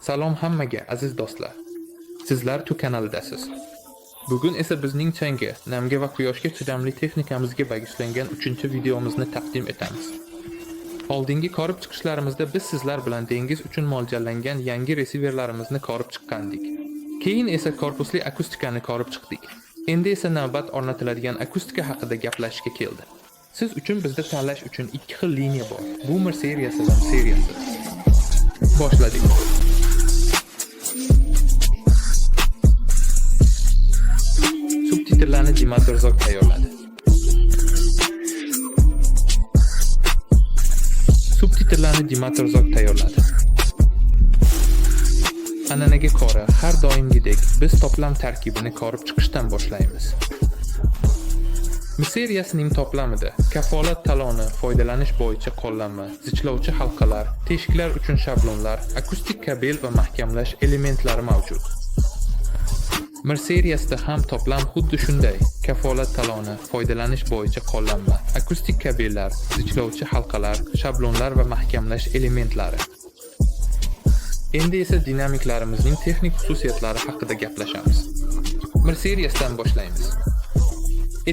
Salom hammaga aziz do'stlar. Sizlar Tu kanalidasiz. Bugun esa bizning changga, namga va quyoshga chidamli texnikamizga bag'ishlangan 3-videomizni taqdim etamiz. Oldingi ko'rib chiqishlarimizda biz sizlar bilan dengiz uchun mo'ljallangan yangi resiverlarimizni ko'rib chiqqandik. Keyin esa korpusli akustikani ko'rib chiqdik. Endi esa navbat o'rnatiladigan akustika haqida gaplashishga keldi. Siz uchun bizda tanlash uchun 2 xil liniya bor. Boomer seriyasi va seriyasi. Boshladik. Subtitrlarni Dimator Zog tayyorladi. An'anaga ko'ra, har doimgidek biz toplam tarkibini ko'rib chiqishdan boshlaymiz. Seriyasining toplamida kafolat taloni, foydalanish bo'yicha qo'llanma, zichlovchi halqalar, teshiklar uchun shablonlar, akustik kabel va mahkamlash elementlari mavjud. Mir seriyasida ham toplam xuddi shunday: kafolat taloni, foydalanish bo'yicha qo'llanma, akustik kabellar, zichlovchi halqalar, shablonlar va mahkamlash elementlari. Endi esa dinamiklarimizning texnik xususiyatlari haqida gaplashamiz. Mir seriyasidan boshlaymiz.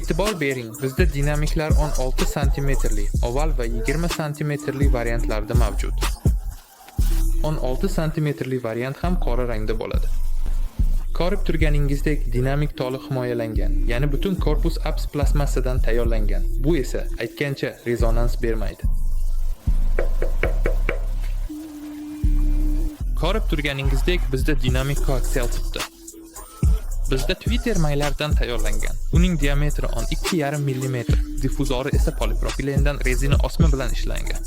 E'tibor bering, bizda dinamiklar 16 cm li oval va 20 cm li variantlarda mavjud. 16 cm li variant ham qora rangda bo'ladi. Ko'rib turganingizdek dinamik toli himoyalangan, ya'ni butun korpus ABS plastmassadan tayyorlangan. Bu esa aytgancha rezonans bermaydi. Ko'rib turganingizdek bizda dinamik koaksial tipda. Bizda Twitter maylardan tayyorlangan. Uning diametri 12,5 mm, diffuzori esa polipropilendan rezina osma bilan ishlangan.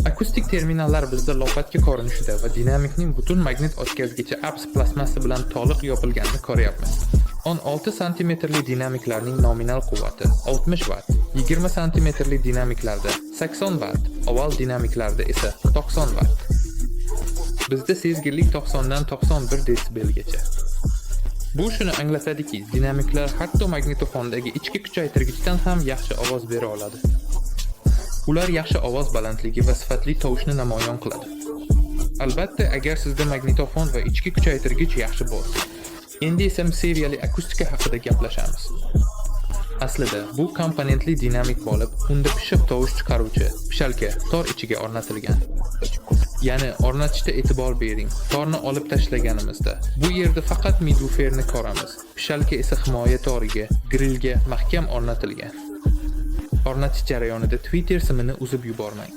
Akustik terminallar bizda lopatga ko'rinishida va dinamikning butun magnit o'tkazgichi ABS plastmassa bilan to'liq yopilganini ko'ryapmiz. 16 cm li dinamiklarning nominal quvvati 60 Watt, 20 cm li dinamiklarda 80 Watt, oval dinamiklarda esa 90 Watt. Bizda sezgirlik 90 dan 91 desibelgacha. Bu shuni anglatadiki, dinamiklar hatto magnitofondagi ichki kuchaytirgichdan ham yaxshi ovoz bera oladi. Ular yaxshi ovoz balandligi va sifatli tovushni namoyon qiladi. Albatta, agar sizda magnitofon va ichki kuchaytirgich yaxshi bo'lsa. Endi esa seriyali akustika haqida gaplashamiz. Aslida bu komponentli dinamik bo'lib, unda pishiq tovush chiqaruvchi pishalka tor ichiga o'rnatilgan. Ya'ni o'rnatishda e'tibor bering. Torni olib tashlaganimizda bu yerda faqat midwooferni ko'ramiz. Pishalka esa himoya toriga, grillga mahkam o'rnatilgan. O'rnatish jarayonida Twitter simini uzib yubormang.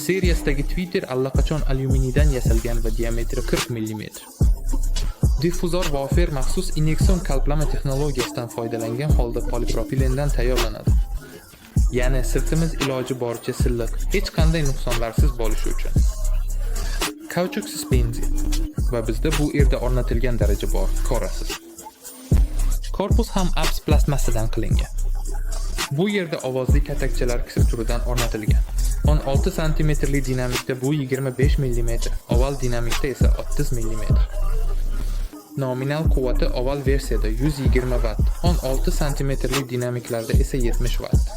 Seriyasidagi Twitter allaqachon alyuminiydan yasalgan va diametri 40 mm. Diffuzor Wafir maxsus ineksion qalblama texnologiyasidan foydalangan holda polipropilendan tayyorlanadi. Ya'ni sirtimiz iloji boricha silliq, hech qanday nuqsonlarsiz bo'lishi uchun. Kauchuk suspenziya va bizda bu yerda o'rnatilgan daraja bor, ko'rasiz. Korpus ham ABS plastmassadan qilingan. Bu yerda ovozli katakchalar kichik turidan o'rnatilgan. 16 cm li dinamikda bu 25 mm, oval dinamikda esa 30 mm. Nominal quvvati oval versiyada 120 Watt, 16 cm li dinamiklarda esa 70 Watt.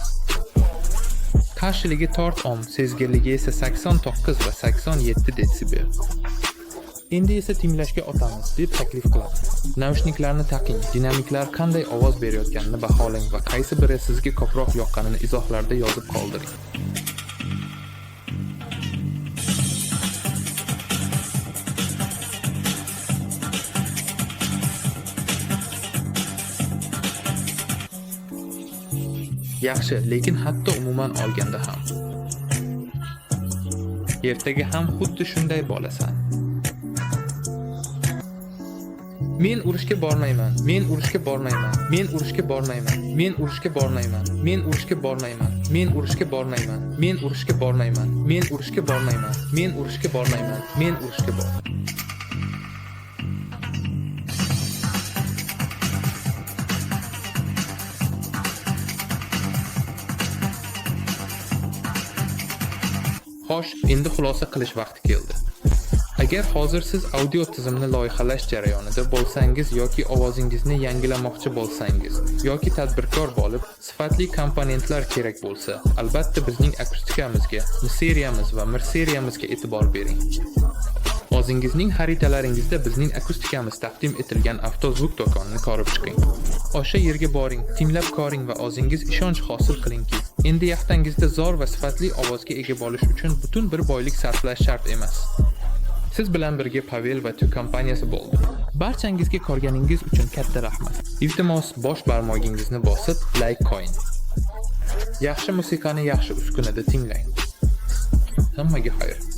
Qarshiligi 4 ohm, sezgirligi esa 89 va 87 desibel. Endi esa tinglashga o'tamiz deb taklif qilaman. Naushniklarni taqing, dinamiklar qanday ovoz berayotganini baholang va qaysi biri sizga ko'proq yoqqanini izohlarda yozib qoldiring. Yaxshi, lekin hatto umuman olganda ham ertaga ham xuddi shunday bo'lasan. Men urushga bormayman. Men urushga bormayman. Men urushga bormayman. Men urushga bormayman. Men urushga bormayman. Men urushga bormayman. Men urushga bormayman. Men urushga bormayman. Men urushga bormayman. Men urushga bormayman. Xo'sh, endi xulosa qilish vaqti keldi. Agar hozir siz audio tizimni loyihalash jarayonida bo'lsangiz yoki ovozingizni yangilamoqchi bo'lsangiz yoki tadbirkor bo'lib, sifatli komponentlar kerak bo'lsa, albatta bizning akustikamizga, seriyamiz va mir seriyamizga e'tibor bering. O'zingizning xaritalaringizda bizning akustikamiz taqdim etilgan avtozvuk do'konini ko'rib chiqing. O'sha yerga boring, tinglab ko'ring va o'zingiz ishonch hosil qilingki, endi yaxtangizda zo'r va sifatli ovozga ega bo'lish uchun butun bir boylik sarflash shart emas. Siz bilan birga Pavel va Tük kompaniyasi bo'ldi. Barchangizga ko'rganingiz uchun katta rahmat. Iltimos, bosh barmog'ingizni bosib, like qo'ying. Yaxshi musiqani yaxshi uskunada tinglang. Hammaga xayr.